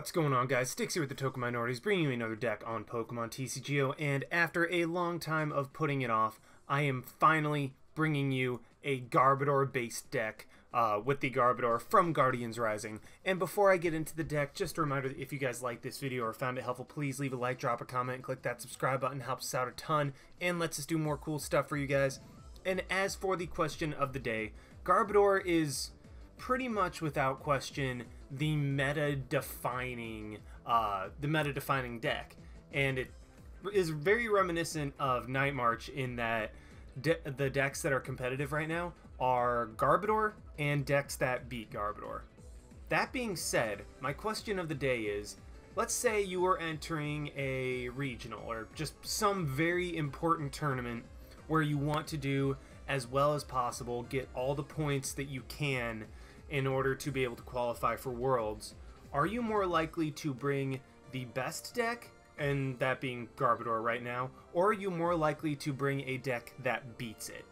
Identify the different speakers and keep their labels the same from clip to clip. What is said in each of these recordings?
Speaker 1: What's going on, guys? Sticks here with the Token Minorities, bringing you another deck on Pokemon TCGO, and after a long time of putting it off, I am finally bringing you a Garbodor-based deck with the Garbodor from Guardians Rising. And before I get into the deck, just a reminder that if you guys liked this video or found it helpful, please leave a like, drop a comment, and click that subscribe button. It helps us out a ton and lets us do more cool stuff for you guys. And as for the question of the day, Garbodor is pretty much without question the meta-defining deck, and it is very reminiscent of Night March in that the decks that are competitive right now are Garbodor and decks that beat Garbodor. That being said, my question of the day is, let's say you were entering a regional or just some very important tournament where you want to do as well as possible, get all the points that you can in order to be able to qualify for Worlds. Are you more likely to bring the best deck, and that being Garbodor right now, or are you more likely to bring a deck that beats it,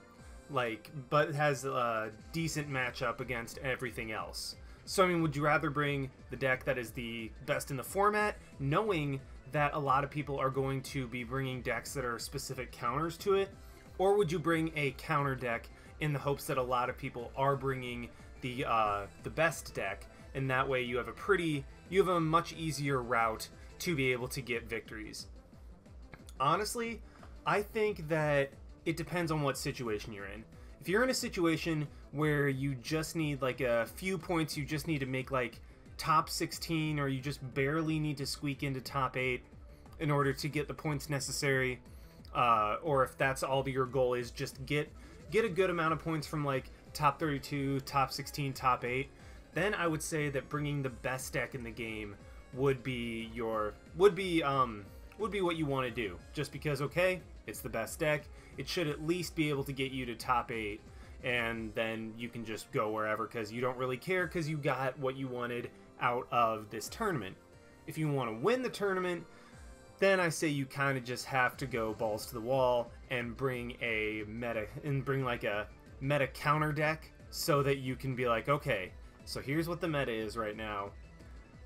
Speaker 1: but has a decent matchup against everything else? So I mean, would you rather bring the deck that is the best in the format, knowing that a lot of people are going to be bringing decks that are specific counters to it, or would you bring a counter deck in the hopes that a lot of people are bringing the best deck, and that way you have a much easier route to be able to get victories? Honestly, I think that it depends on what situation you're in. If you're in a situation where you just need like a few points, you just need to make like top 16, or you just barely need to squeak into top 8 in order to get the points necessary, or if that's all your goal is, just get a good amount of points from like top 32, top 16, top 8, then I would say that bringing the best deck in the game would be what you want to do. Just because, okay, it's the best deck, it should at least be able to get you to top 8, and then you can just go wherever because you don't really care because you got what you wanted out of this tournament. If you want to win the tournament, then I say you kind of just have to go balls to the wall and bring a meta counter deck, so that you can be like, okay, so here's what the meta is right now.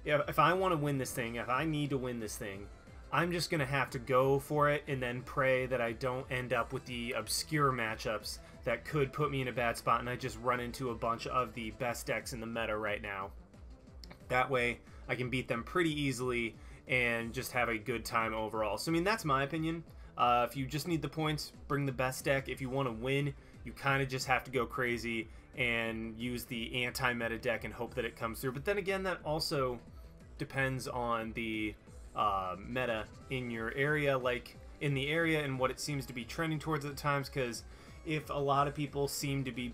Speaker 1: If I want to win this thing, if I need to win this thing, I'm just gonna have to go for it and then pray that I don't end up with the obscure matchups that could put me in a bad spot and I just run into a bunch of the best decks in the meta right now. That way I can beat them pretty easily and just have a good time overall. So I mean, that's my opinion. If you just need the points, bring the best deck. If you want to win, you kind of just have to go crazy and use the anti-meta deck and hope that it comes through. But then again, that also depends on the meta in your area, like in the area, and what it seems to be trending towards at the times. Because if a lot of people seem to be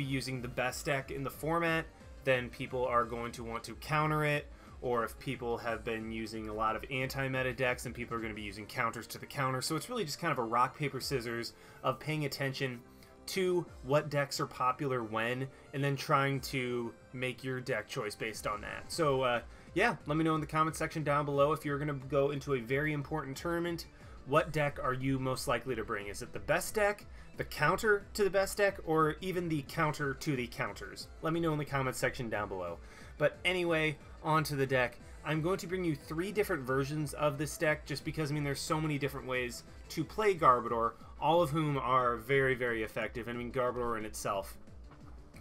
Speaker 1: using the best deck in the format, then people are going to want to counter it. Or if people have been using a lot of anti-meta decks, then people are going to be using counters to the counter. So it's really just kind of a rock, paper, scissors of paying attention to what decks are popular when, and then trying to make your deck choice based on that. So yeah, let me know in the comment section down below, if you're going to go into a very important tournament, what deck are you most likely to bring? Is it the best deck, the counter to the best deck, or even the counter to the counters? Let me know in the comment section down below. But anyway, onto the deck. I'm going to bring you 3 different versions of this deck, just because, I mean, there's so many different ways to play Garbodor, all of whom are very, very effective. I mean, Garbodor in itself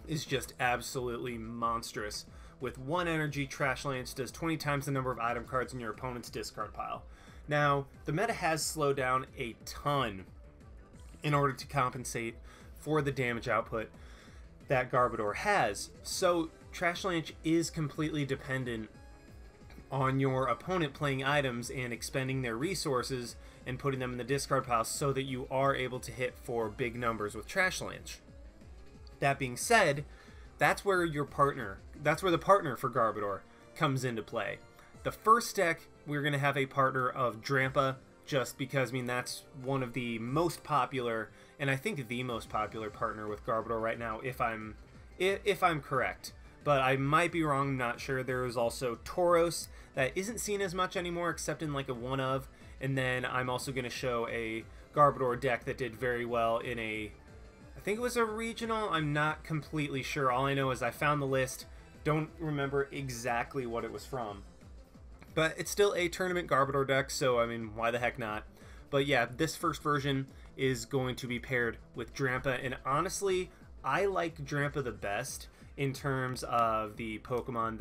Speaker 1: is just absolutely monstrous. With 1 energy, Trash Lance does 20 times the number of item cards in your opponent's discard pile. Now, the meta has slowed down a ton in order to compensate for the damage output that Garbodor has. So Trash Lance is completely dependent on your opponent playing items and expending their resources and putting them in the discard pile so that you are able to hit for big numbers with Trash Lance. That being said, that's where the partner for Garbodor comes into play. The first deck, we're going to have a partner of Drampa, just because, I mean, that's one of the most popular, and I think the most popular partner with Garbodor right now, if I'm correct. But I might be wrong, I'm not sure. There is also Tauros that isn't seen as much anymore, except in like a one of. And then I'm also going to show a Garbodor deck that did very well in I think it was a regional. I'm not completely sure. All I know is I found the list, Don't remember exactly what it was from. But it's still a tournament Garbodor deck, so I mean, why the heck not? But yeah, this first version is going to be paired with Drampa, and honestly, I like Drampa the best in terms of the Pokemon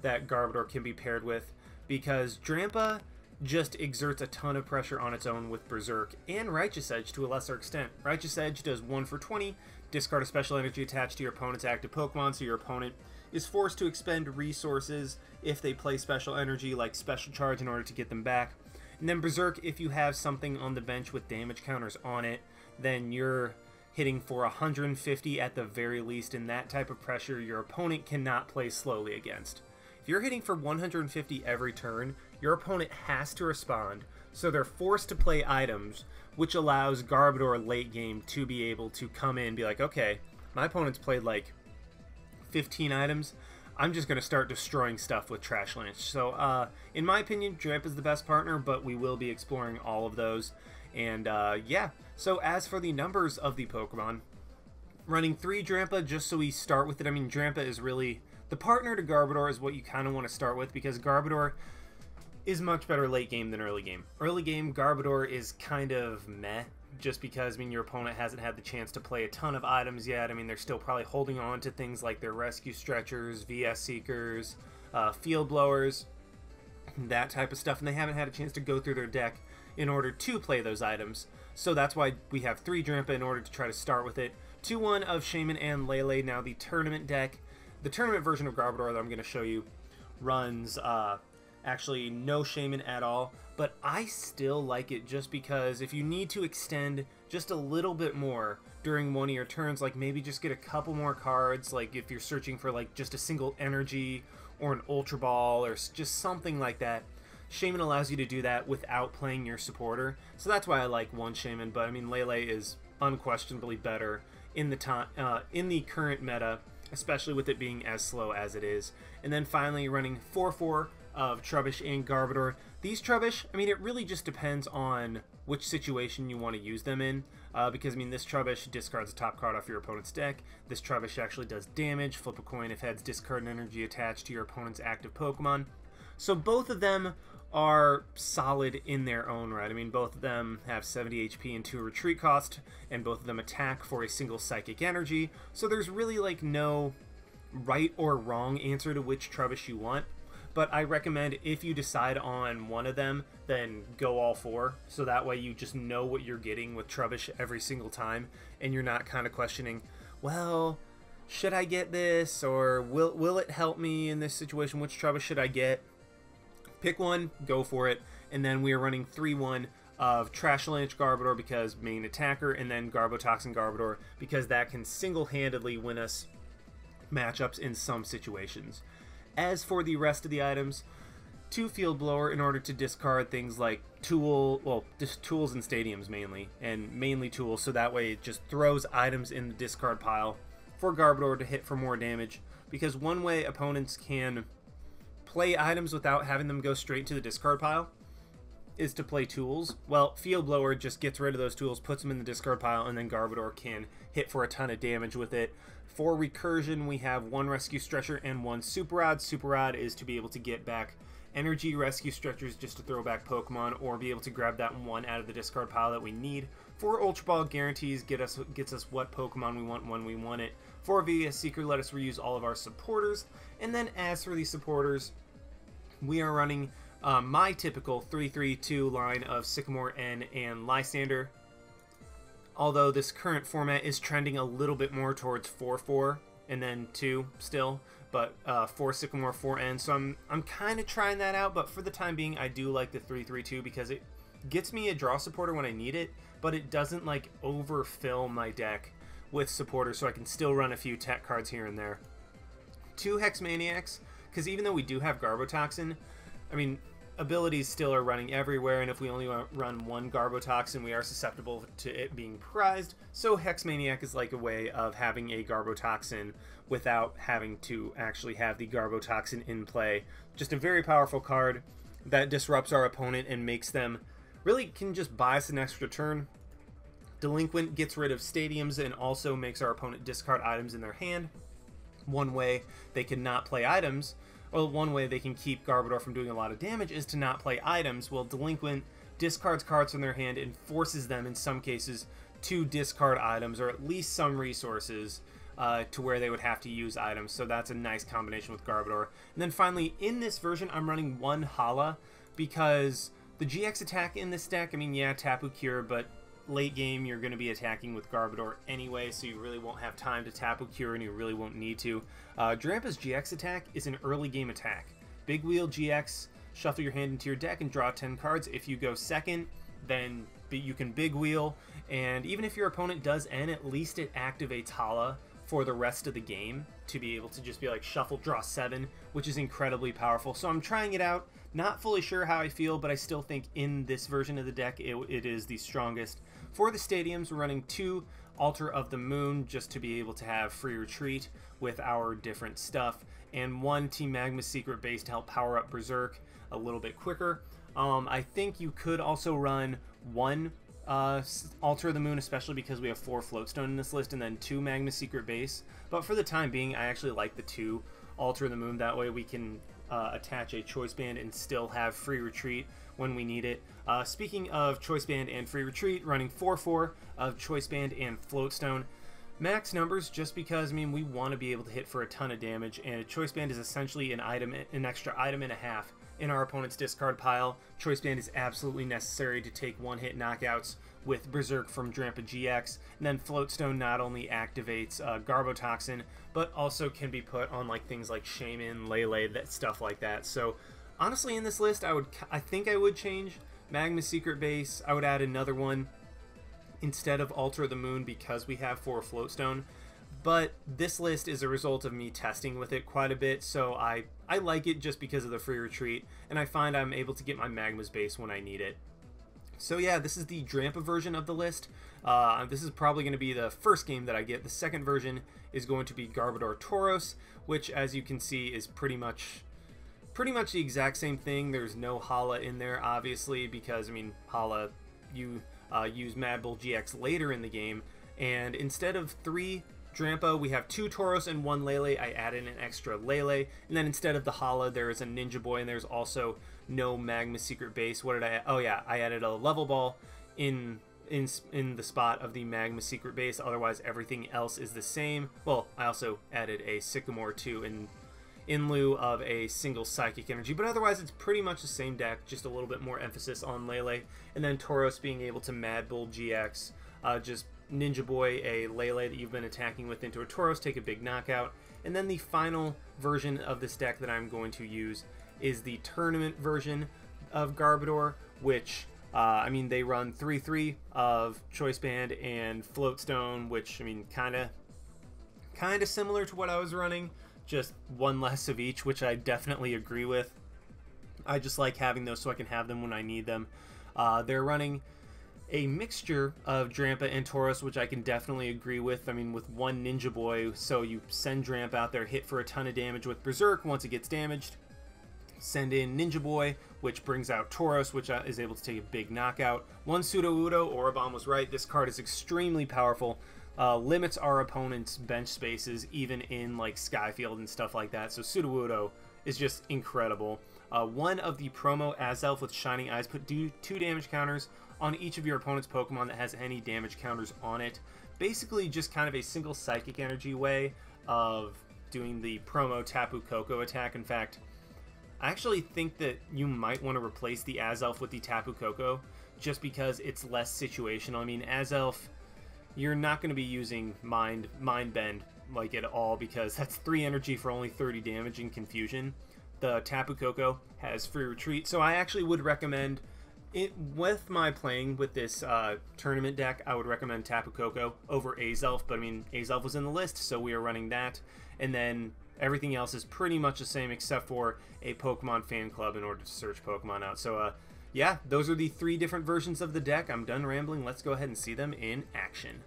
Speaker 1: that Garbodor can be paired with, because Drampa just exerts a ton of pressure on its own with Berserk and Righteous Edge to a lesser extent. Righteous Edge does 1 for 20, discard a special energy attached to your opponent's active Pokemon, so your opponent is forced to expend resources if they play special energy like Special Charge in order to get them back. And then Berserk, if you have something on the bench with damage counters on it, then you're hitting for 150 at the very least, and that type of pressure your opponent cannot play slowly against. If you're hitting for 150 every turn, your opponent has to respond, so they're forced to play items, which allows Garbodor late game to be able to come in and be like, okay, my opponent's played like 15 items, I'm just going to start destroying stuff with Trash Lance. So, in my opinion, Drampa is the best partner, but we will be exploring all of those. And, yeah. So, as for the numbers of the Pokemon, running 3 Drampa, just so we start with it. I mean, Drampa is really... the partner to Garbodor is what you kind of want to start with, because Garbodor is much better late game than early game. Early game, Garbodor is kind of meh, just because, I mean, your opponent hasn't had the chance to play a ton of items yet. I mean, they're still probably holding on to things like their Rescue Stretchers, VS Seekers, Field Blowers, that type of stuff, and they haven't had a chance to go through their deck in order to play those items. So that's why we have 3 Drampa in order to try to start with it. 2-1 of Shaman and Lele. Now the tournament deck, the tournament version of Garbodor that I'm going to show you, runs actually no Shaman at all, but I still like it just because if you need to extend just a little bit more during one of your turns, like maybe just get a couple more cards, like if you're searching for like just a single energy or an Ultra Ball or just something like that, Shaman allows you to do that without playing your supporter. So that's why I like 1 Shaman, but I mean Lele is unquestionably better in the current meta, especially with it being as slow as it is. And then finally running 4-4 of Trubbish and Garbodor. These Trubbish, I mean, it really just depends on which situation you want to use them in, because, I mean, this Trubbish discards a top card off your opponent's deck. This Trubbish actually does damage. Flip a coin if heads, discard an energy attached to your opponent's active Pokemon. So both of them are solid in their own right. I mean, both of them have 70 HP and 2 retreat cost, and both of them attack for a single psychic energy, so there's really, like, no right or wrong answer to which Trubbish you want. But I recommend if you decide on one of them, then go all 4. So that way you just know what you're getting with Trubbish every single time, and you're not kind of questioning, well, should I get this, or will it help me in this situation? Which Trubbish should I get? Pick one, go for it. And then we are running 3-1 of Trash Lance Garbodor because main attacker, and then Garbotoxin Garbodor because that can single-handedly win us matchups in some situations. As for the rest of the items, 2 Field Blower in order to discard things like just tools and stadiums mainly, and mainly tools, so that way it just throws items in the discard pile for Garbodor to hit for more damage, because one way opponents can play items without having them go straight to the discard pile is to play tools. Well, Field Blower just gets rid of those tools, puts them in the discard pile, and then Garbodor can hit for a ton of damage with it. For recursion, we have 1 Rescue Stretcher and 1 Super Rod. Super Rod is to be able to get back energy. Rescue Stretchers just to throw back Pokemon, or be able to grab that one out of the discard pile that we need. For Ultra Ball, guarantees gets us what Pokemon we want when we want it. For VS Seeker, let us reuse all of our supporters. And then as for the supporters, we are running my typical 3-3-2 line of Sycamore, N, and Lysander. Although this current format is trending a little bit more towards 4-4 and then 2 still, but 4 Sycamore, 4 N. So I'm kind of trying that out, but for the time being, I do like the 3-3-2 because it gets me a draw supporter when I need it, but it doesn't like overfill my deck with supporters, so I can still run a few tech cards here and there. 2 Hex Maniacs, because even though we do have Garbotoxin, I mean, abilities still are running everywhere, and if we only run 1 Garbotoxin, we are susceptible to it being prized. So Hex Maniac is like a way of having a Garbotoxin without having to actually have the Garbotoxin in play. Just a very powerful card that disrupts our opponent and makes them really can just buy us an extra turn. Delinquent gets rid of stadiums and also makes our opponent discard items in their hand. One way they can not play items, or one way they can keep Garbodor from doing a lot of damage, is to not play items. Well, Delinquent discards cards from their hand and forces them, in some cases, to discard items, or at least some resources, to where they would have to use items. So that's a nice combination with Garbodor. And then finally, in this version, I'm running one Hala, because the GX attack in this deck, I mean, yeah, Tapu Cure, but late game you're going to be attacking with Garbodor anyway, so you really won't have time to Tapu Cure, and you really won't need to. Drampa's GX attack is an early game attack. Big Wheel GX, shuffle your hand into your deck and draw 10 cards. If you go second, then you can Big Wheel, and even if your opponent does N, at least it activates Hala for the rest of the game to be able to just be like shuffle, draw 7, which is incredibly powerful. So I'm trying it out, not fully sure how I feel, but I still think in this version of the deck it is the strongest. For the stadiums, we're running 2 Altar of the Moon just to be able to have free retreat with our different stuff, and 1 Team Magma Secret base to help power up Berserk a little bit quicker. I think you could also run 1 Altar of the Moon, especially because we have 4 Floatstone in this list, and then 2 Magma Secret base. But for the time being, I actually like the 2 Altar of the Moon. That way we can attach a Choice Band and still have free retreat when we need it. Speaking of Choice Band and free retreat, running 4/4 of Choice Band and Floatstone. Max numbers, just because, I mean, we want to be able to hit for a ton of damage, and a Choice Band is essentially an extra item and a half in our opponent's discard pile. Choice Band is absolutely necessary to take one-hit knockouts with Berserk from Drampa GX, and then Floatstone not only activates Garbotoxin, but also can be put on like things like Shaman, Lele, that stuff like that. So honestly, in this list, I think I would change Magma Secret base. I would add another one instead of Altar of the Moon because we have 4 Floatstone. But this list is a result of me testing with it quite a bit, so I like it just because of the free retreat, and I find I'm able to get my Magma's base when I need it. So yeah, this is the Drampa version of the list. This is probably going to be the first game that I get. The second version is going to be Garbodor Tauros, which, as you can see, is pretty much the exact same thing. There's no Hala in there, obviously, because, I mean, Hala, you use Mad Bull GX later in the game, and instead of 3 Drampa, we have 2 Tauros and 1 Lele. I added an extra Lele, and then instead of the Hala, there is a Ninja Boy, and there's also no Magma Secret base. What did I add? Oh yeah, I added a Level Ball in the spot of the Magma Secret base. Otherwise, everything else is the same. Well, I also added a Sycamore too in lieu of a single Psychic Energy, but otherwise it's pretty much the same deck, just a little bit more emphasis on Lele, and then Tauros being able to Mad Bull GX, just Ninja Boy a Lele that you've been attacking with into a Tauros, take a big knockout. And then the final version of this deck that I'm going to use is the tournament version of Garbodor, which, I mean, they run 3/3 of Choice Band and Floatstone, which, I mean, kind of similar to what I was running, just 1 less of each, which I definitely agree with. I just like having those so I can have them when I need them. They're running a mixture of Drampa and Tauros, which I can definitely agree with. I mean, with 1 Ninja Boy, so you send Drampa out there, hit for a ton of damage with Berserk once it gets damaged. Send in Ninja Boy, which brings out Tauros, which is able to take a big knockout. 1 Sudowoodo, Orobon was right. This card is extremely powerful. Limits our opponent's bench spaces, even in like Skyfield and stuff like that. So Sudowoodo is just incredible. 1 of the promo Azelf with Shining Eyes, put 2 damage counters on each of your opponent's Pokemon that has any damage counters on it. Basically just kind of a single Psychic Energy way of doing the promo Tapu Koko attack. In fact, I actually think that you might want to replace the Azelf with the Tapu Koko just because it's less situational. I mean, Azelf, you're not going to be using Mind Bend like at all because that's 3 energy for only 30 damage and Confusion. The Tapu Koko has free retreat, so I actually would recommend it with my playing with this tournament deck. I would recommend Tapu Koko over Azelf, but I mean, Azelf was in the list, so we are running that, and then everything else is pretty much the same except for a Pokemon fan club in order to search Pokemon out. So yeah, those are the 3 different versions of the deck. I'm done rambling. Let's go ahead and see them in action.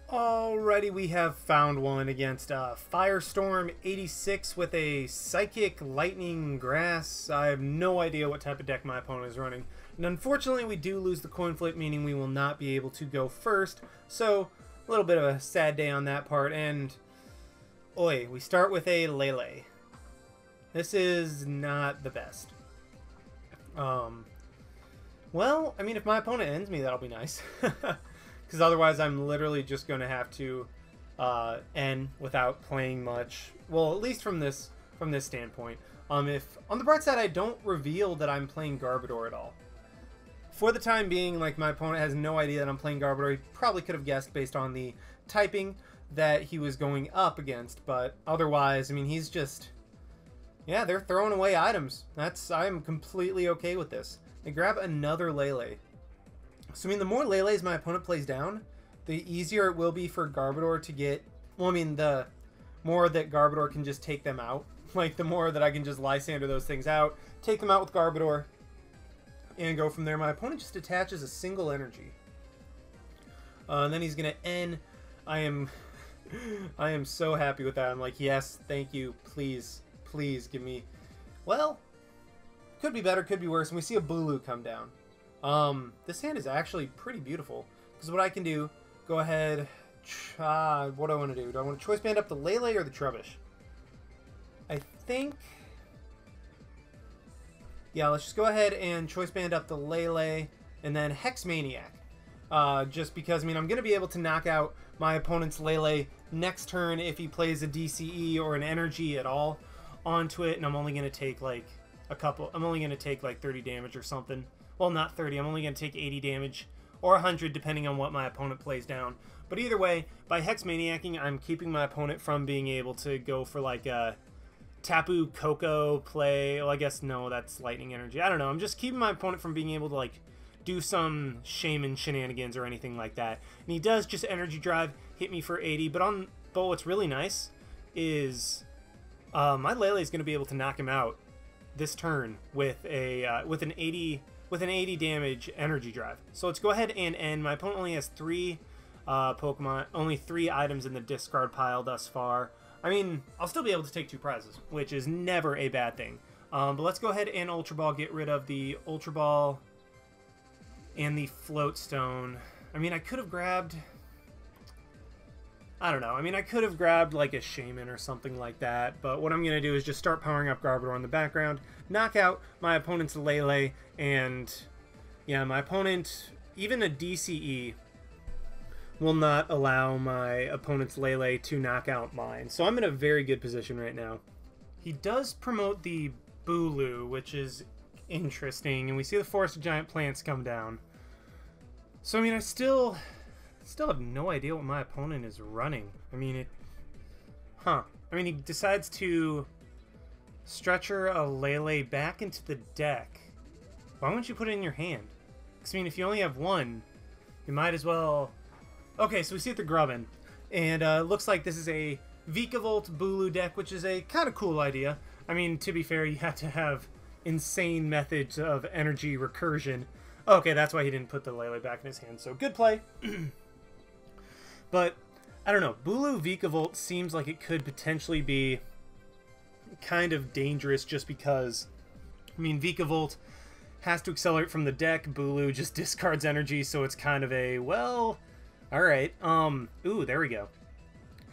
Speaker 1: Alrighty, we have found one against Firestorm 86 with a Psychic Lightning Grass. I have no idea what type of deck my opponent is running. And unfortunately, we do lose the coin flip, meaning we will not be able to go first. So, a little bit of a sad day on that part. And Oi, we start with a Lele. This is not the best. Well, I mean, if my opponent ends me, that'll be nice. Because otherwise I'm literally just going to have to end without playing much. Well, at least from this standpoint. If on the bright side, I don't reveal that I'm playing Garbodor at all. For the time being, like, my opponent has no idea that I'm playing Garbodor. He probably could have guessed based on the typing that he was going up against. But otherwise, I mean, he's just... yeah, they're throwing away items. I'm completely okay with this. They grab another Lele. So, I mean, the more Lele's my opponent plays down, the easier it will be for Garbodor to get... well, I mean, the more that Garbodor can just take them out. Like, the more that I can just Lysander those things out, take them out with Garbodor, and go from there. My opponent just attaches a single energy. And then he's going to end. I am so happy with that. I'm like, yes, thank you. Please, please give me... well, could be better, could be worse. And we see a Bulu come down. This hand is actually pretty beautiful. Because what I can do, go ahead... what do I want to do? Do I want to choice band up the Lele or the Trubbish? I think... yeah, let's just go ahead and choice band up the Lele and then Hex Maniac. Just because, I mean, I'm going to be able to knock out my opponent's Lele next turn if he plays a DCE or an energy at all onto it, and I'm only going to take like I'm only going to take like 30 damage or something. Well, not 30, I'm only going to take 80 damage or 100 depending on what my opponent plays down. But either way, by Hex Maniacing, I'm keeping my opponent from being able to go for like a Tapu Koko play. Well, I guess no, that's lightning energy. I don't know. I'm just keeping my opponent from being able to like do some shaman shenanigans or anything like that. And he does just energy drive, hit me for 80. But what's really nice is my Lele is going to be able to knock him out this turn with an 80 damage energy drive. So let's go ahead and end. My opponent only has 3 Pokemon, only 3 items in the discard pile thus far. I mean, I'll still be able to take 2 prizes, which is never a bad thing. But let's go ahead and Ultra Ball, get rid of the Ultra Ball and the Float Stone. I mean, I could have grabbed... I don't know. I mean, I could have grabbed like a Shaman or something like that. But what I'm going to do is just start powering up Garbodor in the background, knock out my opponent's Lele, and yeah, my opponent, even a DCE... will not allow my opponent's Lele to knock out mine. So I'm in a very good position right now. He does promote the Bulu, which is interesting, and we see the Forest of Giant Plants come down. So, I mean, I still have no idea what my opponent is running. I mean, I mean, he decides to Stretcher a Lele back into the deck. Why wouldn't you put it in your hand? Because, I mean, if you only have one, you might as well... okay, so we see it the Grubbin, and looks like this is a Vikavolt Bulu deck, which is a kind of cool idea. I mean, to be fair, you have to have insane methods of energy recursion. Okay, that's why he didn't put the Lele back in his hand, so good play. But, I don't know, Bulu Vikavolt seems like it could potentially be kind of dangerous just because, I mean, Vikavolt has to accelerate from the deck, Bulu just discards energy, so it's kind of a, well... alright, ooh, there we go.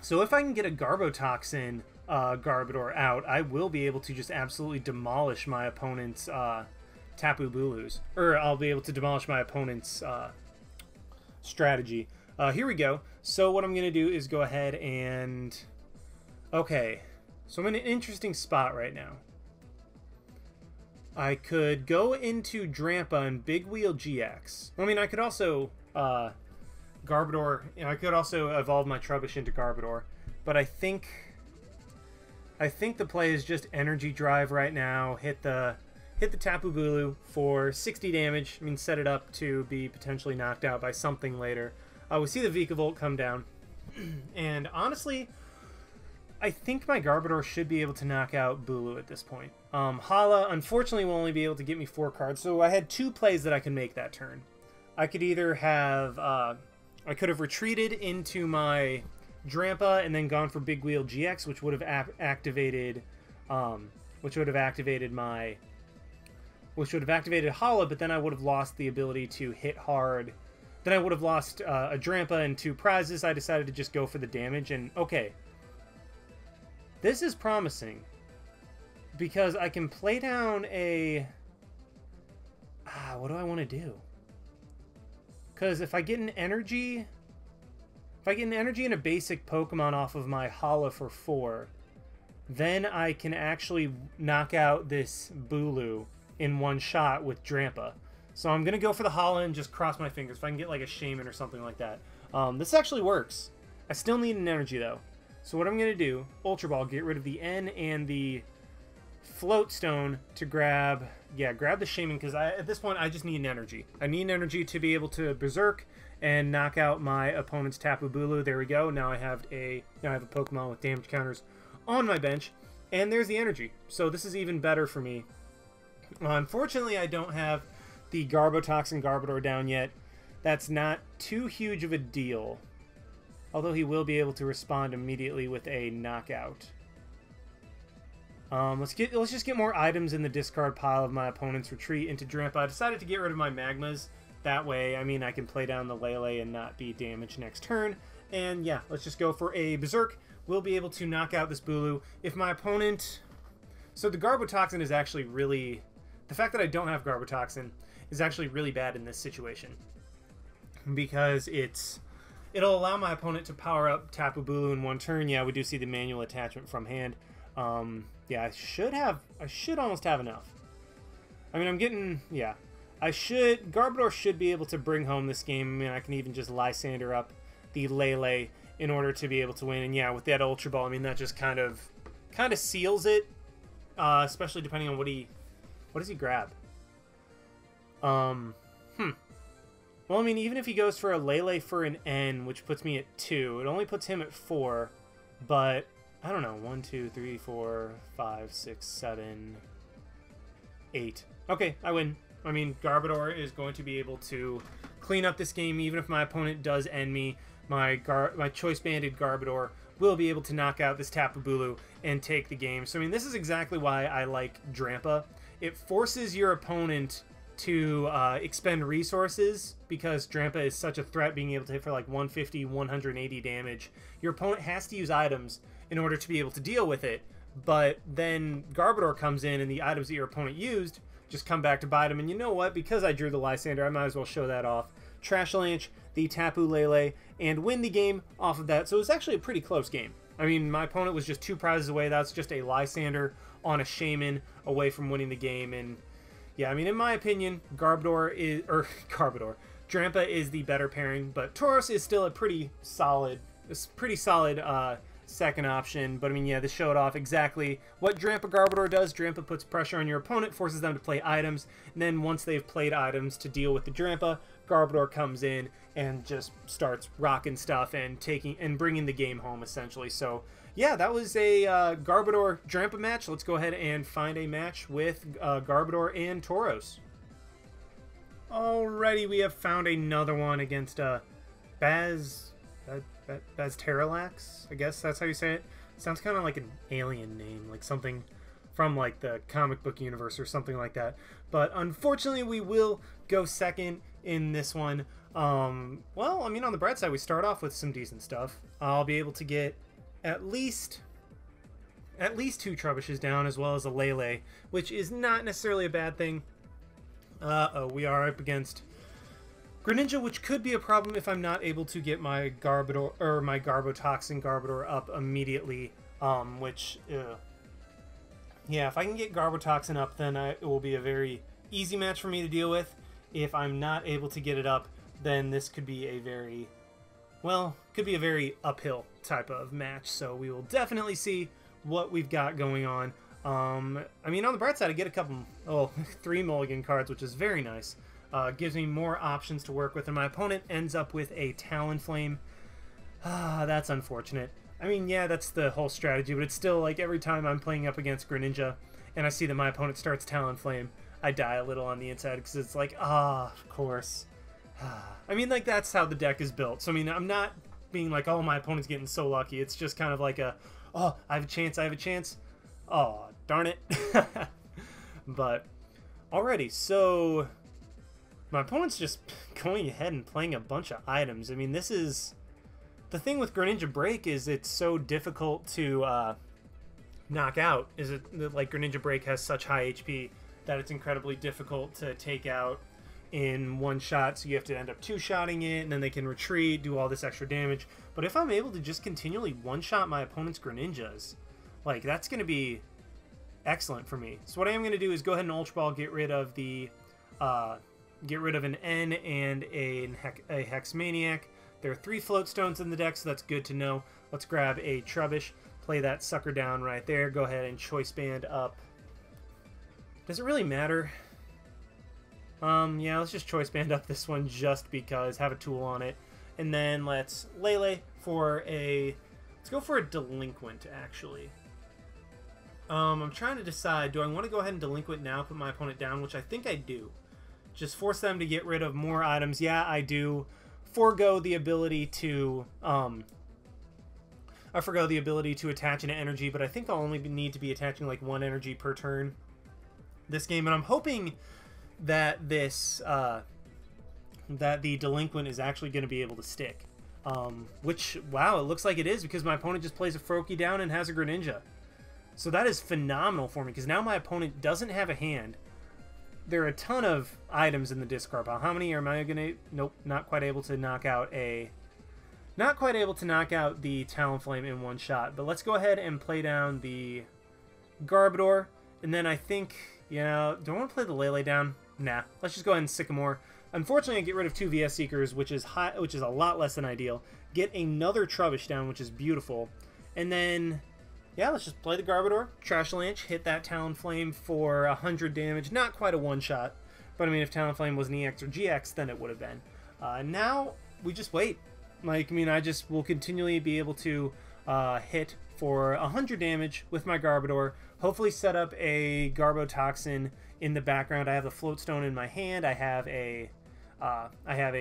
Speaker 1: So if I can get a Garbotoxin Garbodor out, I will be able to just absolutely demolish my opponent's Tapu Bulus. Or I'll be able to demolish my opponent's strategy. Here we go. So what I'm going to do is go ahead and... okay, so I'm in an interesting spot right now. I could go into Drampa and Big Wheel GX. I mean, I could also... Garbodor, you know, I could also evolve my Trubbish into Garbodor, but I think the play is just energy drive right now. Hit the Tapu Bulu for 60 damage. I mean, set it up to be potentially knocked out by something later. We see the Vikavolt come down, and honestly, I think my Garbodor should be able to knock out Bulu at this point. Hala, unfortunately, will only be able to get me 4 cards, so I had 2 plays that I could make that turn. I could either have I could have retreated into my Drampa and then gone for Big Wheel GX, which would have activated Hala, but then I would have lost the ability to hit hard. Then I would have lost a Drampa and 2 prizes. I decided to just go for the damage, and okay. This is promising. Because I can play down a... what do I want to do? Because if I get an energy... If I get an energy and a basic Pokemon off of my Hala for 4, then I can actually knock out this Bulu in one shot with Drampa. So I'm going to go for the Hala and just cross my fingers if I can get like a Shaman or something like that. This actually works. I still need an energy though. So what I'm going to do, Ultra Ball, get rid of the N and the Float Stone to grab the Shaman, because at this point I just need an energy. I need an energy to be able to Berserk and knock out my opponent's Tapu Bulu. There we go. Now I have a Pokemon with damage counters on my bench, and there's the energy. So this is even better for me. Unfortunately, I don't have the Garbotoxin Garbodor down yet. That's not too huge of a deal, although he will be able to respond immediately with a knockout. Let's just get more items in the discard pile of my opponent's retreat into Drampa. I decided to get rid of my Magmas. That way, I mean, I can play down the Lele and not be damaged next turn. And yeah, let's just go for a Berserk. We'll be able to knock out this Bulu. If my opponent... So the Garbotoxin is actually really... The fact that I don't have Garbotoxin is actually really bad in this situation. Because it'll allow my opponent to power up Tapu Bulu in one turn. Yeah, we do see the manual attachment from hand. Yeah, I should almost have enough. I mean, I'm getting... Yeah. Garbodor should be able to bring home this game. I mean, I can even just Lysander up the Lele in order to be able to win. And yeah, with that Ultra Ball, I mean, that just kind of seals it. Especially depending on what does he grab? Well, I mean, even if he goes for a Lele for an N, which puts me at 2, it only puts him at 4. But, I don't know, 1, 2, 3, 4, 5, 6, 7, 8. Okay, I win. I mean, Garbodor is going to be able to clean up this game, even if my opponent does end me. My Choice Banded Garbodor will be able to knock out this Tapu Bulu and take the game. So, I mean, this is exactly why I like Drampa. It forces your opponent to expend resources, because Drampa is such a threat, being able to hit for like 150, 180 damage. Your opponent has to use items in order to be able to deal with it, but then Garbodor comes in and the items that your opponent used just come back to bite him. And you know what? Because I drew the Lysander, I might as well show that off. Trash Lanch, the Tapu Lele, and win the game off of that. So it was actually a pretty close game. I mean, my opponent was just 2 prizes away. That's just a Lysander on a Shaman away from winning the game. And yeah, I mean, in my opinion, Drampa is the better pairing, but Tauros is still a pretty solid second option. But I mean, yeah, this showed off exactly what Drampa Garbodor does. Drampa puts pressure on your opponent, forces them to play items, and then once they've played items to deal with the Drampa, Garbodor comes in and just starts rocking stuff and bringing the game home, essentially. So yeah, that was a Garbodor Drampa match. Let's go ahead and find a match with Garbodor and Tauros. Alrighty, we have found another one against Bazteralax, I guess that's how you say it. Sounds kind of like an alien name, like something from like the comic book universe or something like that. But unfortunately, we will go second in this one. Well, I mean, on the bright side, we start off with some decent stuff. I'll be able to get at least 2 Trebuchets down, as well as a Lele, which is not necessarily a bad thing. We are up against Greninja, which could be a problem if I'm not able to get my Garbodor or my Garbotoxin Garbodor up immediately. Yeah, if I can get Garbotoxin up, then it will be a very easy match for me to deal with. If I'm not able to get it up, then this could be a very uphill type of match. So we will definitely see what we've got going on. I mean, on the bright side, I get a couple, 3 mulligan cards, which is very nice. Gives me more options to work with, and my opponent ends up with a Talonflame. That's unfortunate. I mean, yeah, that's the whole strategy, but it's still like every time I'm playing up against Greninja and I see that my opponent starts Talonflame, I die a little on the inside because it's like, of course. I mean, like, that's how the deck is built. So, I mean, I'm not being like, oh, my opponent's getting so lucky. It's just kind of like I have a chance. Oh, darn it. But, alrighty, so my opponent's just going ahead and playing a bunch of items. I mean, this is... The thing with Greninja Break is it's so difficult to knockout is that like Greninja Break has such high HP that it's incredibly difficult to take out in one shot, so you have to end up two-shotting it, and then they can retreat, do all this extra damage. But if I'm able to just continually one-shot my opponent's Greninjas, like, that's going to be excellent for me. So what I am going to do is go ahead and Ultra Ball, get rid of an N and a Hex Maniac. There are 3 Float Stones in the deck, so that's good to know. Let's grab a Trubbish, play that sucker down right there, go ahead and Choice Band up. Does it really matter? Yeah, let's just Choice Band up this one just because, have a tool on it. And then let's Lele for a... Let's go for a Delinquent, actually. I'm trying to decide, do I want to go ahead and Delinquent now, put my opponent down, which I think I do. Just force them to get rid of more items. Yeah, I do. Forgo the ability to... I forgo the ability to attach an energy, but I think I'll only need to be attaching like 1 energy per turn this game, and I'm hoping that this that the Delinquent is actually going to be able to stick. Which, wow, it looks like it is, because my opponent just plays a Froakie down and has a Greninja. So that is phenomenal for me, because now my opponent doesn't have a hand. There are a ton of items in the discard pile. How many am I going to... Nope, not quite able to knock out a... Not quite able to knock out the Talonflame in one shot. But let's go ahead and play down the Garbodor. And then I think... Yeah, do I want to play the Lele down? Nah, let's just go ahead and Sycamore. Unfortunately, I get rid of 2 VS Seekers, which is a lot less than ideal. Get another Trubbish down, which is beautiful. And then, yeah, let's just play the Garbodor, Trash Lynch, hit that Talonflame for 100 damage. Not quite a one-shot, but I mean, if Talonflame was an EX or GX, then it would have been. Now, we just wait. Like, I mean, I just will continually be able to hit for 100 damage with my Garbodor. Hopefully set up a Garbotoxin in the background. I have a Float Stone in my hand. I have a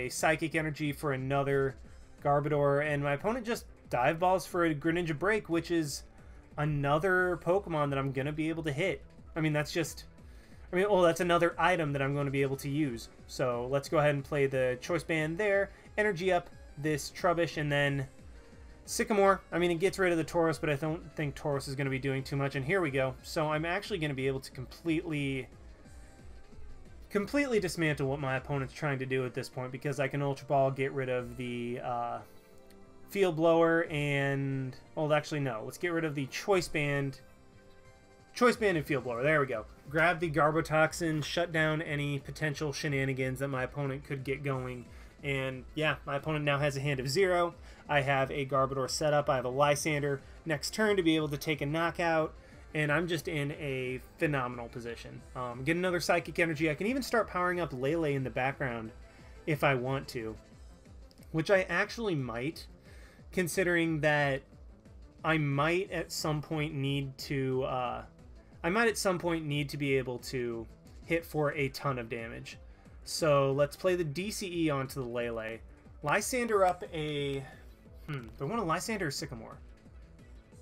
Speaker 1: Psychic Energy for another Garbodor, and my opponent just Dive Balls for a Greninja Break, which is another Pokemon that I'm going to be able to hit. I mean, that's just... I mean, oh, that's another item that I'm going to be able to use. So let's go ahead and play the Choice Band there. Energy up this Trubbish, and then Sycamore. I mean, it gets rid of the Tauros, but I don't think Tauros is going to be doing too much. And here we go. So I'm actually going to be able to completely dismantle what my opponent's trying to do at this point, because I can Ultra Ball, get rid of the Field Blower, and... Well, actually, no. Let's get rid of the Choice Band. Choice Band and Field Blower. There we go. Grab the Garbotoxin, shut down any potential shenanigans that my opponent could get going. And yeah, my opponent now has a hand of 0. I have a Garbodor set up. I have a Lysander next turn to be able to take a knockout. And I'm just in a phenomenal position. Get another Psychic Energy. I can even start powering up Lele in the background if I want to. Which I actually might, considering that I might at some point need to... be able to hit for a ton of damage. So let's play the DCE onto the Lele. Lysander up a... do I want a Lysander or Sycamore?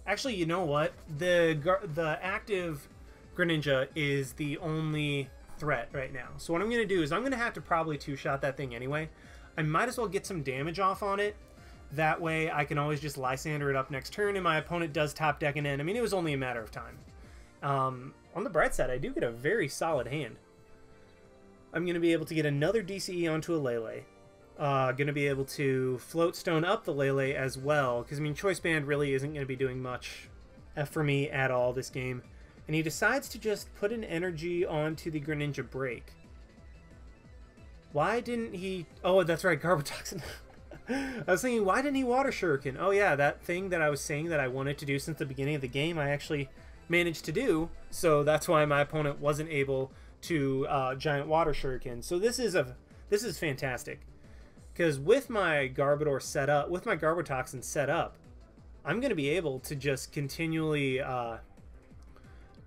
Speaker 1: Actually, you know what? The active Greninja is the only threat right now. So what I'm going to do is I'm going to have to probably two-shot that thing anyway. I might as well get some damage off on it. That way I can always just Lysander it up next turn, and my opponent does top deck an end. I mean, it was only a matter of time. On the bright side, I do get a very solid hand. I'm going to be able to get another DCE onto a Lele. Going to be able to Float Stone up the Lele as well, because, I mean, Choice Band really isn't going to be doing much for me at all this game. And he decides to just put an energy onto the Greninja Break. Why didn't he... Oh, that's right, Garbotoxin. I was thinking, why didn't he Water Shuriken? Oh, yeah, that thing that I was saying that I wanted to do since the beginning of the game, I actually managed to do, so that's why my opponent wasn't able to Giant Water Shuriken. So this is fantastic, because with my Garbodor set up, with my Garbotoxin set up, I'm going to be able to just continually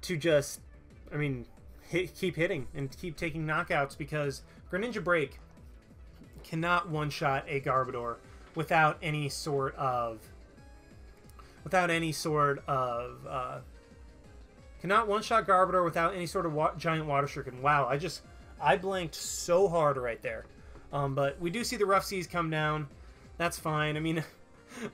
Speaker 1: keep hitting and keep taking knockouts, because Greninja Break cannot one-shot a Garbodor without any sort of cannot one-shot Garbodor without any sort of Giant Water Shuriken. Wow, I blanked so hard right there. But we do see the Rough Seas come down. That's fine. I mean,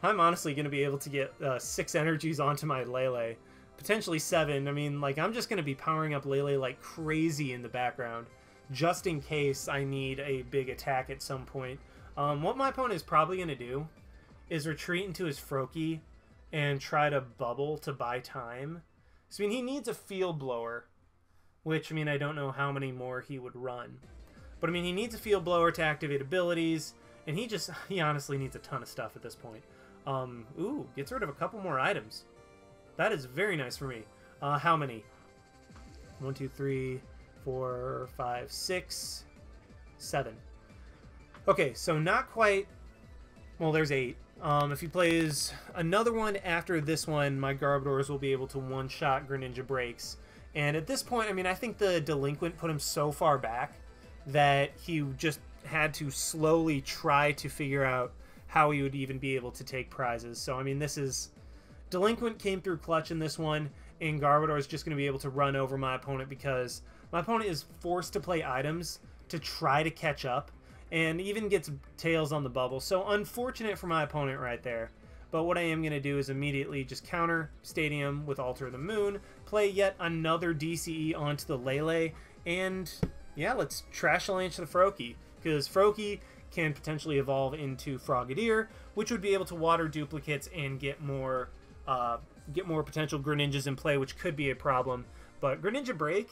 Speaker 1: I'm honestly going to be able to get 6 energies onto my Lele potentially 7. I mean, like, I'm just going to be powering up Lele like crazy in the background, just in case I need a big attack at some point. What my opponent is probably going to do is retreat into his Froakie and try to bubble to buy time. So, I mean, he needs a Field Blower, which, I mean, I don't know how many more he would run. But, I mean, he needs a Field Blower to activate abilities, and he honestly needs a ton of stuff at this point. Ooh, gets rid of a couple more items. That is very nice for me. How many? 1, 2, 3, 4, 5, 6, 7. Okay, so not quite... Well, there's 8. If he plays another one after this one, my Garbodors will be able to one-shot Greninja Breaks. And at this point, I mean, I think the Delinquent put him so far back that he just had to slowly try to figure out how he would even be able to take prizes. So, I mean, this is... Delinquent came through clutch in this one, and Garbodor is just going to be able to run over my opponent because my opponent is forced to play items to try to catch up, and even gets tails on the bubble. So unfortunate for my opponent right there. But what I am going to do is immediately just counter Stadium with Alter of the Moon, play yet another DCE onto the Lele, and yeah, let's Trash Launch the Froakie, because Froakie can potentially evolve into Frogadier, which would be able to water duplicates and get more potential Greninjas in play, which could be a problem. But Greninja Break,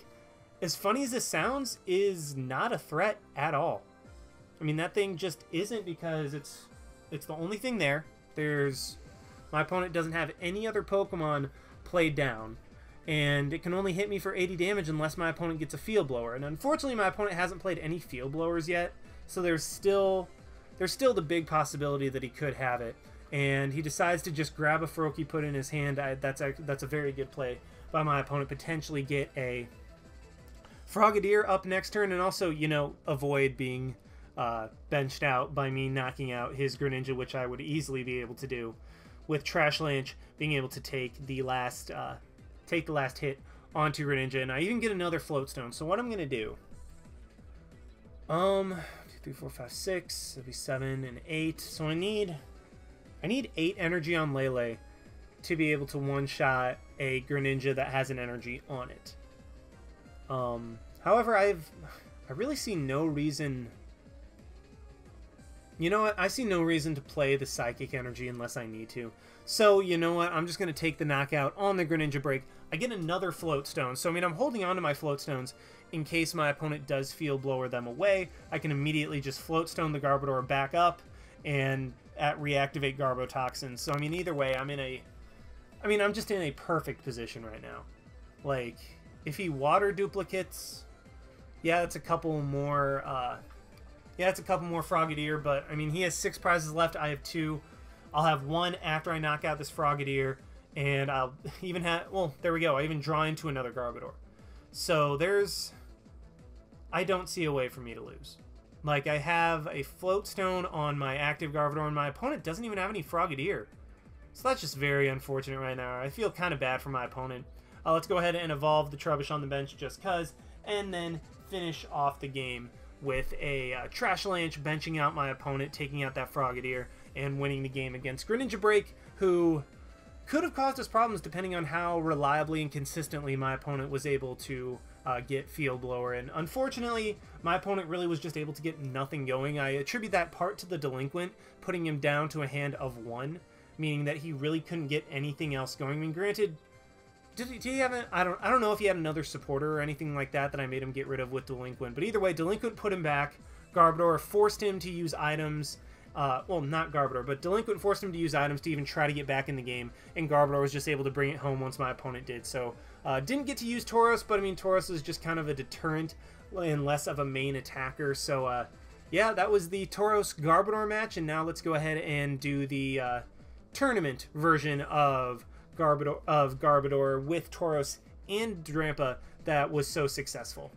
Speaker 1: as funny as this sounds, is not a threat at all. I mean, that thing just isn't, because it's the only thing there. My opponent doesn't have any other Pokemon played down, and it can only hit me for 80 damage unless my opponent gets a Field Blower. And unfortunately, my opponent hasn't played any Field Blowers yet, so there's still the big possibility that he could have it. And he decides to just grab a Froakie, put it in his hand. That's a very good play by my opponent. Potentially get a Frogadier up next turn, and also, you know, avoid being benched out by me knocking out his Greninja, which I would easily be able to do with Trash Launch, being able to take the last hit onto Greninja. And I even get another Float Stone. So what I'm gonna do, 2, 3, 4, 5, 6, that'd be 7 and 8. So I need 8 energy on Lele to be able to one-shot a Greninja that has an energy on it. However, I really see no reason... You know what? I see no reason to play the Psychic Energy unless I need to. So, you know what? I'm just going to take the knockout on the Greninja Break. I get another Float Stone. So, I mean, I'm holding on to my Float Stones in case my opponent does Field Blower them away. I can immediately just Float Stone the Garbodor back up and reactivate Garbotoxin. So, I mean, either way, I'm just in a perfect position right now. Like, if he Water Duplicates, yeah, it's a couple more... it's a couple more Frogadier, but, I mean, he has 6 prizes left. I have 2. I'll have 1 after I knock out this Frogadier, and I'll even have... Well, there we go. I even draw into another Garbodor. So, I don't see a way for me to lose. Like, I have a Float Stone on my active Garbodor, and my opponent doesn't even have any Frogadier. So that's just very unfortunate right now. I feel kind of bad for my opponent. Let's go ahead and evolve the Trubbish on the bench just cuz, and then finish off the game with a Trash Launch, benching out my opponent, taking out that Frogadier, and winning the game against Greninja Break, who could have caused us problems depending on how reliably and consistently my opponent was able to get Field Blower. And unfortunately, my opponent really was just able to get nothing going. I attribute that part to the Delinquent, putting him down to a hand of 1, meaning that he really couldn't get anything else going. I mean, granted, did he have I don't know if he had another supporter or anything like that I made him get rid of with Delinquent. But either way, Delinquent put him back. Garbodor forced him to use items. Well, not Garbodor, but Delinquent forced him to use items to even try to get back in the game. And Garbodor was just able to bring it home once my opponent did. So, didn't get to use Tauros, but I mean, Tauros is just kind of a deterrent and less of a main attacker. So, yeah, that was the Tauros-Garbodor match. And now let's go ahead and do the tournament version of Garbodor with Tauros and Drampa that was so successful.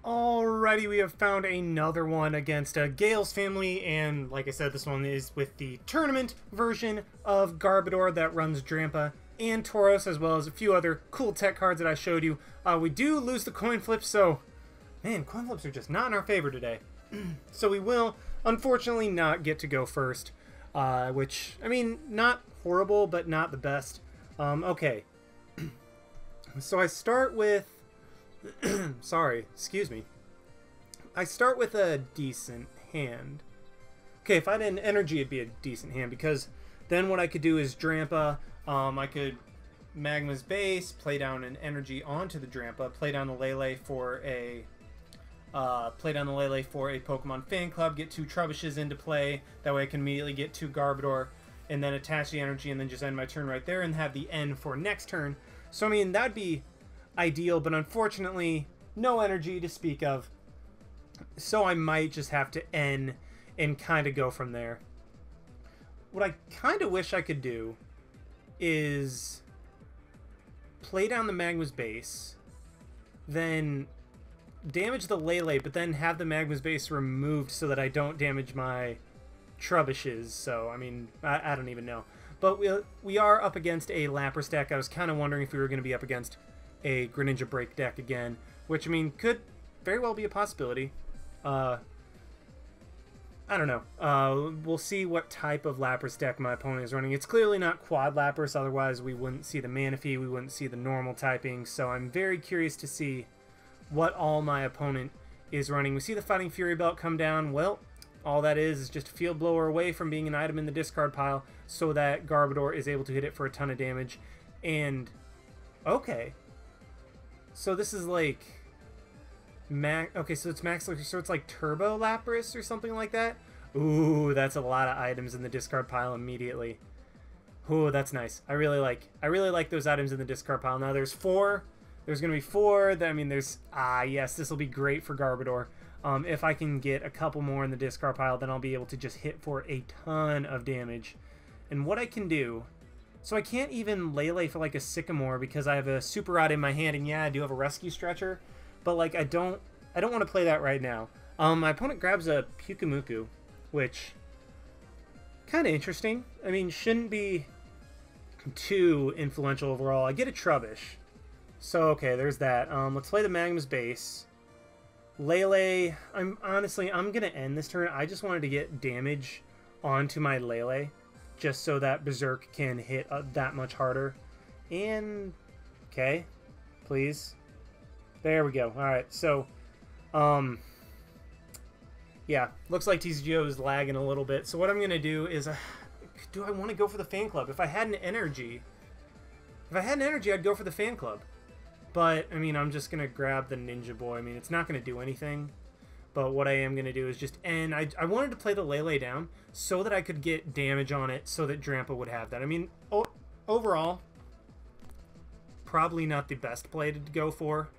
Speaker 1: Alrighty, we have found another one against Gale's family, and like I said, this one is with the tournament version of Garbodor that runs Drampa and Tauros, as well as a few other cool tech cards that I showed you. We do lose the coin flip, so man, coin flips are just not in our favor today. So we will unfortunately not get to go first, which, I mean, not horrible, but not the best. Okay, So I start with... Sorry, excuse me. I start with a decent hand. Okay, if I had an energy, it'd be a decent hand, because then what I could do is Drampa. I could Magma's Base, play down an energy onto the Drampa, play down the Lele for a Pokemon Fan Club, get 2 Trubbishes into play. That way I can immediately get 2 Garbodor, and then attach the energy, and then just end my turn right there, and have the N for next turn. So, I mean, that'd be ideal, but unfortunately, no energy to speak of. So I might just have to N and kind of go from there. What I kind of wish I could do is play down the Magma's Base, then damage the Lele, but then have the Magma's Base removed so that I don't damage my Trubbishes. So, I mean, I don't even know. But we are up against a Lapras deck. I was kind of wondering if we were going to be up against a Greninja Break deck again, which, I mean, could very well be a possibility. I don't know. We'll see what type of Lapras deck my opponent is running. It's clearly not Quad Lapras, otherwise we wouldn't see the Manaphy, we wouldn't see the normal typing, so I'm very curious to see what all my opponent is running. We see the Fighting Fury Belt come down. Well, all that is just a Field Blower away from being an item in the discard pile, so that Garbodor is able to hit it for a ton of damage. And, okay. So this is like... okay, so it's max, so it's like Turbo Lapras or something like that. Ooh, that's a lot of items in the discard pile immediately. Ooh, that's nice. I really like those items in the discard pile. Now there's 4. There's gonna be 4. I mean, there's yes, this will be great for Garbodor. If I can get a couple more in the discard pile, then I'll be able to just hit for a ton of damage. And what I can do, so I can't even Lele for like a Sycamore because I have a Super Rod in my hand, and yeah, I do have a Rescue Stretcher. But, like, I don't want to play that right now. My opponent grabs a Pyukumuku, which, kind of interesting. I mean, shouldn't be too influential overall. I get a Trubbish. So, okay, there's that. Let's play the Magma's Base. Lele, I'm going to end this turn. I just wanted to get damage onto my Lele, just so that Berserk can hit that much harder. And, okay, please. There we go. Alright, so, yeah, looks like TCGO is lagging a little bit. So what I'm going to do is, do I want to go for the Fan Club? If I had an energy, I'd go for the Fan Club. But, I mean, I'm just going to grab the Ninja Boy. I mean, it's not going to do anything. But what I am going to do is just end. I wanted to play the Lele down so that I could get damage on it so that Drampa would have that. I mean, overall, probably not the best play to go for.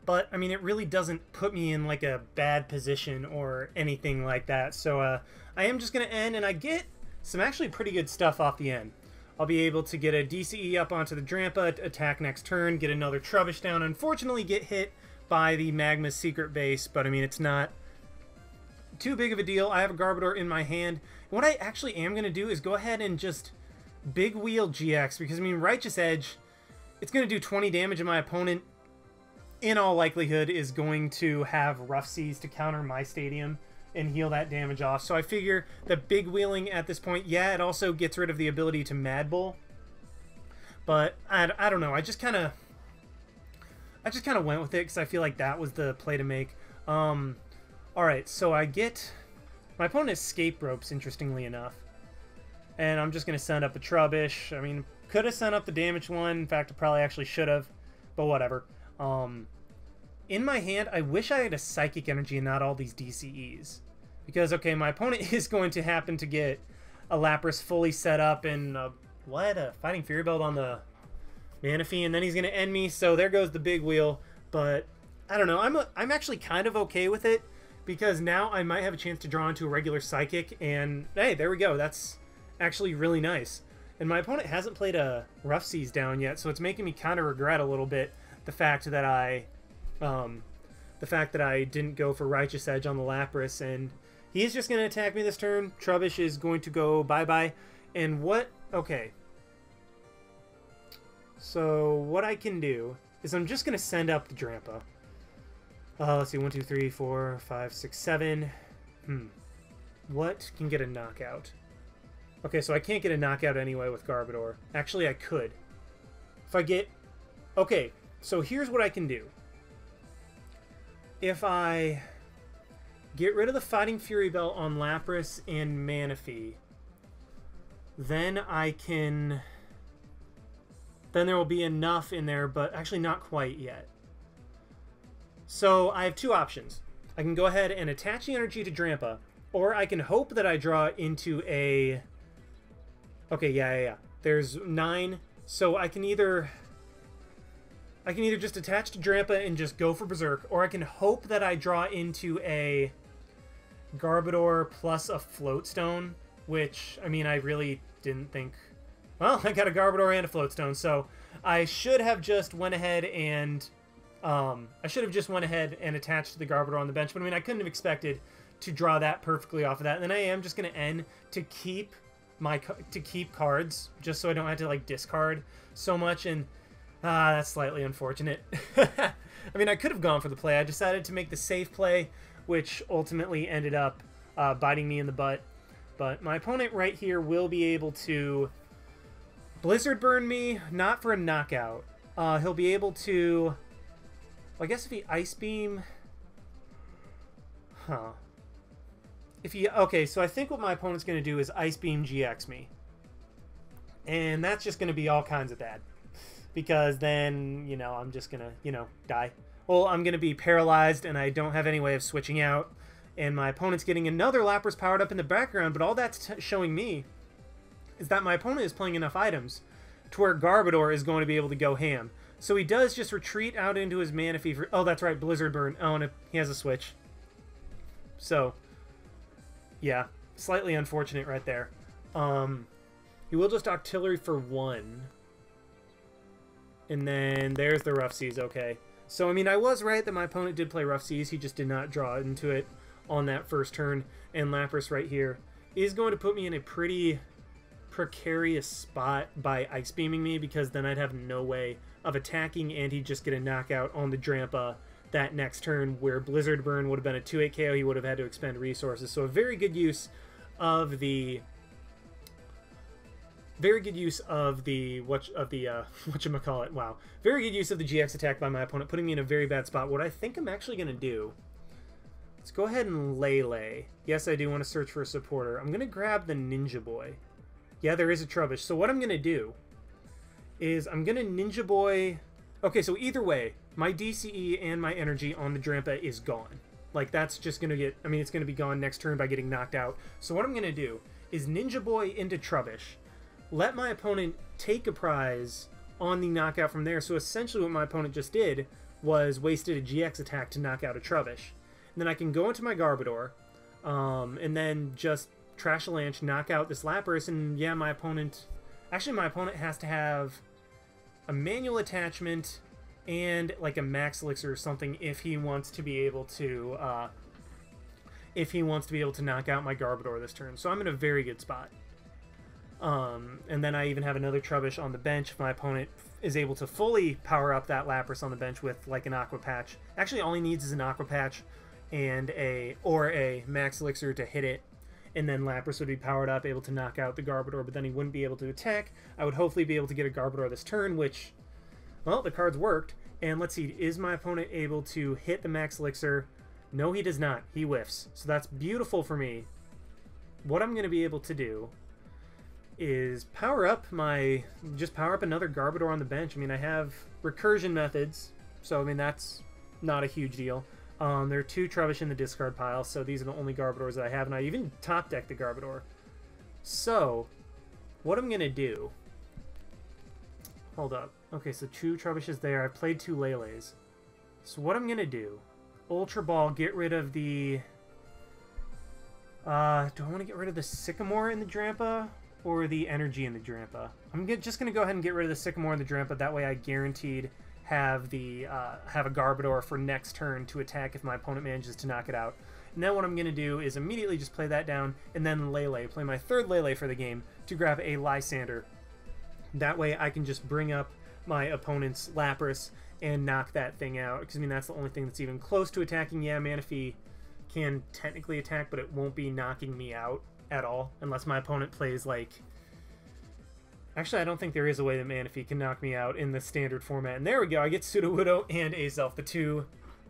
Speaker 1: But, I mean, it really doesn't put me in, like, a bad position or anything like that. So, I am just going to end, and I get some actually pretty good stuff off the end. I'll be able to get a DCE up onto the Drampa, attack next turn, get another Trubbish down. Unfortunately, get hit by the Magma's Secret Base, but, I mean, it's not too big of a deal. I have a Garbodor in my hand. And what I actually am going to do is go ahead and just Big Wheel GX, because, I mean, Righteous Edge, it's going to do 20 damage, and my opponent, in all likelihood, is going to have Rough Seas to counter my Stadium and heal that damage off. So I figure that Big Wheeling at this point, yeah, it also gets rid of the ability to Mad Bull. But I don't know. I just kind of went with it because I feel like that was the play to make. All right, so I get my opponent has Escape Ropes, interestingly enough, and I'm just gonna send up a Trubbish. I mean, could have sent up the damage one. In fact, I probably actually should have, but whatever. In my hand, I wish I had a Psychic Energy and not all these DCEs. Because, okay, my opponent is going to happen to get a Lapras fully set up and, a Fighting Fury Belt on the Manaphy, and then he's going to end me, so there goes the Big Wheel. But, I don't know, I'm actually kind of okay with it, because now I might have a chance to draw into a regular Psychic, and, hey, there we go, that's actually really nice. And my opponent hasn't played a Rough Seas down yet, so it's making me kind of regret a little bit the fact that I didn't go for Righteous Edge on the Lapras, and he's just going to attack me this turn. Trubbish is going to go bye-bye. And what... Okay. So, what I can do is I'm just going to send up the Drampa. Let's see, 1, 2, 3, 4, 5, 6, 7. What can get a knockout? Okay, so I can't get a knockout anyway with Garbodor. Actually, I could. If I get Okay, so here's what I can do. If I get rid of the Fighting Fury Belt on Lapras and Manaphy, then I can... Then there will be enough in there, but actually not quite yet. So I have two options. I can go ahead and attach the energy to Drampa, or I can hope that I draw into a... Okay, yeah. There's 9, so I can either just attach to Drampa and just go for Berserk, or I can hope that I draw into a Garbodor plus a Float Stone, which, I mean, I really didn't think... Well, I got a Garbodor and a Float Stone, so I should have just went ahead and... attached the Garbodor on the bench, but I mean, I couldn't have expected to draw that perfectly off of that. And then I am just going to end to keep cards, just so I don't have to, like, discard so much, and that's slightly unfortunate. I mean, I could have gone for the play. I decided to make the safe play, which ultimately ended up biting me in the butt. But my opponent right here will be able to Blizzard Burn me, not for a knockout. He'll be able to... Well, I guess if he Ice Beam... Huh. Okay, so I think what my opponent's going to do is Ice Beam GX me. And that's just going to be all kinds of bad. Because then, you know, I'm just going to, you know, die. Well, I'm going to be paralyzed, and I don't have any way of switching out. And my opponent's getting another Lapras powered up in the background, but all that's showing me is that my opponent is playing enough items to where Garbodor is going to be able to go ham. So he does just retreat out into his Manaphy for... Oh, that's right, Blizzard Burn. Oh, and he has a switch. So, yeah, slightly unfortunate right there. He will just Octillery for 1. And then there's the Rough Seas, okay. So, I mean, I was right that my opponent did play Rough Seas. He just did not draw into it on that first turn. And Lapras right here is going to put me in a pretty precarious spot by Ice Beaming me, because then I'd have no way of attacking, and he'd just get a knockout on the Drampa that next turn, where Blizzard Burn would have been a 2-8 KO. He would have had to expend resources. So a very good use of the whatchamacallit. Wow. Very good use of the GX attack by my opponent, putting me in a very bad spot. What I think I'm actually going to do, let's go ahead and Lele. Yes, I do want to search for a supporter. I'm going to grab the Ninja Boy. Yeah, there is a Trubbish. So what I'm going to do is I'm going to Ninja Boy... Okay, so either way, my DCE and my energy on the Drampa is gone. Like, that's just going to get... I mean, it's going to be gone next turn by getting knocked out. So what I'm going to do is Ninja Boy into Trubbish. Let my opponent take a prize on the knockout from there. So essentially what my opponent just did was wasted a GX attack to knock out a Trubbish. And then I can go into my Garbodor, and then just Trash Lanche, knock out this Lapras, and yeah, my opponent... Actually, my opponent has to have a manual attachment and like a Max Elixir or something if he wants to be able to knock out my Garbodor this turn. So I'm in a very good spot. And then I even have another Trubbish on the bench if my opponent is able to fully power up that Lapras on the bench with like an Aqua Patch. Actually, all he needs is an Aqua Patch and a Max Elixir to hit it. And then Lapras would be powered up, able to knock out the Garbodor, but then he wouldn't be able to attack. I would hopefully be able to get a Garbodor this turn, which, well, the cards worked. And let's see, is my opponent able to hit the Max Elixir? No, he does not. He whiffs. So that's beautiful for me. What I'm going to be able to do is power up another Garbodor on the bench. I mean, I have recursion methods, so I mean, that's not a huge deal. There are 2 Trubbish in the discard pile, so these are the only Garbodors that I have, and I even top deck the Garbodor. So, what I'm going to do... Hold up. Okay, so 2 Trubbishes there. I've played 2 Leles. So what I'm going to do... Ultra Ball, get rid of the... do I want to get rid of the Sycamore in the Drampa, or the Energy in the Drampa? I'm just going to go ahead and get rid of the Sycamore in the Drampa. That way I guaranteed... have a Garbodor for next turn to attack if my opponent manages to knock it out. And then what I'm going to do is immediately just play that down, and then Lele, play my 3rd Lele for the game to grab a Lysander. That way I can just bring up my opponent's Lapras and knock that thing out, because I mean, that's the only thing that's even close to attacking. Yeah, Manaphy can technically attack, but it won't be knocking me out at all, unless my opponent plays like... Actually, I don't think there is a way that Manaphy can knock me out in the standard format. And there we go. I get Sudowoodo and Azelf, the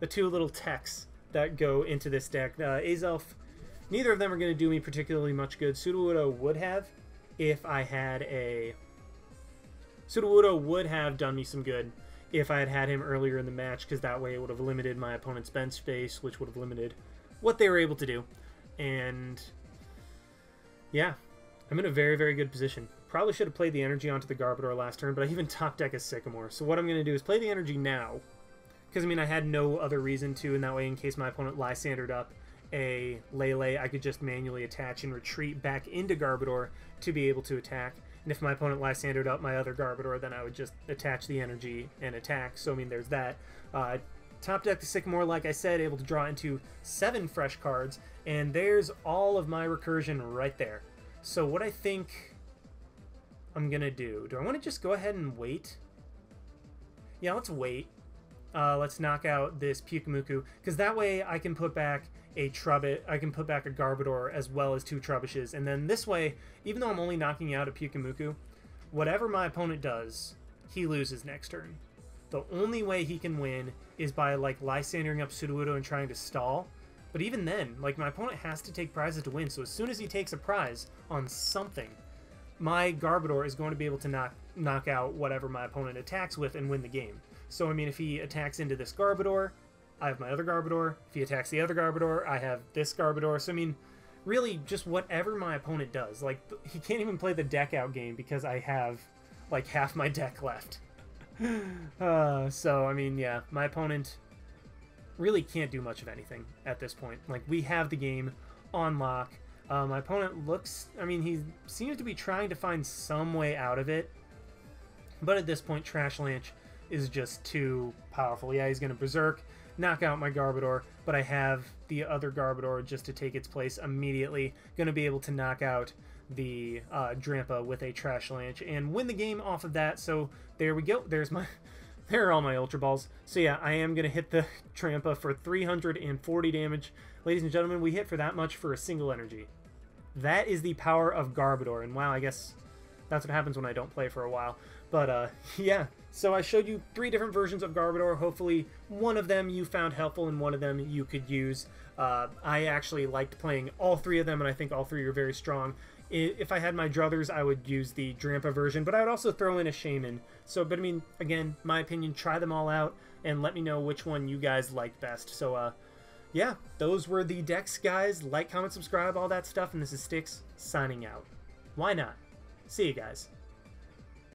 Speaker 1: two little techs that go into this deck. Azelf, neither of them are going to do me particularly much good. Sudowoodo would have if I had a... Sudowoodo would have done me some good if I had had him earlier in the match, because that way it would have limited my opponent's bench space, which would have limited what they were able to do. And yeah, I'm in a very, very good position. Probably should have played the energy onto the Garbodor last turn, but I even top deck a Sycamore. So what I'm going to do is play the energy now, because I mean I had no other reason to, and that way in case my opponent Lysandered up a Lele, I could just manually attach and retreat back into Garbodor to be able to attack. And if my opponent Lysandered up my other Garbodor, then I would just attach the energy and attack. So I mean there's that. Top deck the Sycamore, like I said, able to draw into 7 fresh cards, and there's all of my recursion right there. So what I think I'm gonna do I want to just go ahead and wait? Yeah, let's wait. Let's knock out this Pyukumuku, because that way I can put back a Trubbit, I can put back a Garbodor as well as 2 Trubbishes, and then this way, even though I'm only knocking out a Pyukumuku, whatever my opponent does, he loses next turn. The only way he can win is by like Lysandering up Sudowoodo and trying to stall. But even then, like my opponent has to take prizes to win, so as soon as he takes a prize on something, my Garbodor is going to be able to knock out whatever my opponent attacks with and win the game. So, I mean, if he attacks into this Garbodor, I have my other Garbodor. If he attacks the other Garbodor, I have this Garbodor. So, I mean, really, just whatever my opponent does. Like, he can't even play the deck out game because I have, like, half my deck left. So, I mean, yeah, my opponent really can't do much of anything at this point. Like, we have the game on lock. My opponent looks, I mean, he seems to be trying to find some way out of it. But at this point, Trash Lanch is just too powerful. Yeah, he's going to Berserk, knock out my Garbodor, but I have the other Garbodor just to take its place immediately. Going to be able to knock out the Drampa with a Trash Lanch and win the game off of that. So there we go. There are all my Ultra Balls. So yeah, I am going to hit the Drampa for 340 damage. Ladies and gentlemen, we hit for that much for a single energy. That is the power of Garbodor. And wow, I guess that's what happens when I don't play for a while. But yeah, so I showed you 3 different versions of Garbodor. Hopefully one of them you found helpful and one of them you could use. I actually liked playing all 3 of them, and I think all 3 are very strong. If I had my druthers, I would use the Drampa version, but I would also throw in a Shaman. So, but I mean, again, my opinion, try them all out and let me know which one you guys liked best. So, yeah, those were the decks, guys. Like, comment, subscribe, all that stuff, and this is Styx signing out. Why not? See you guys.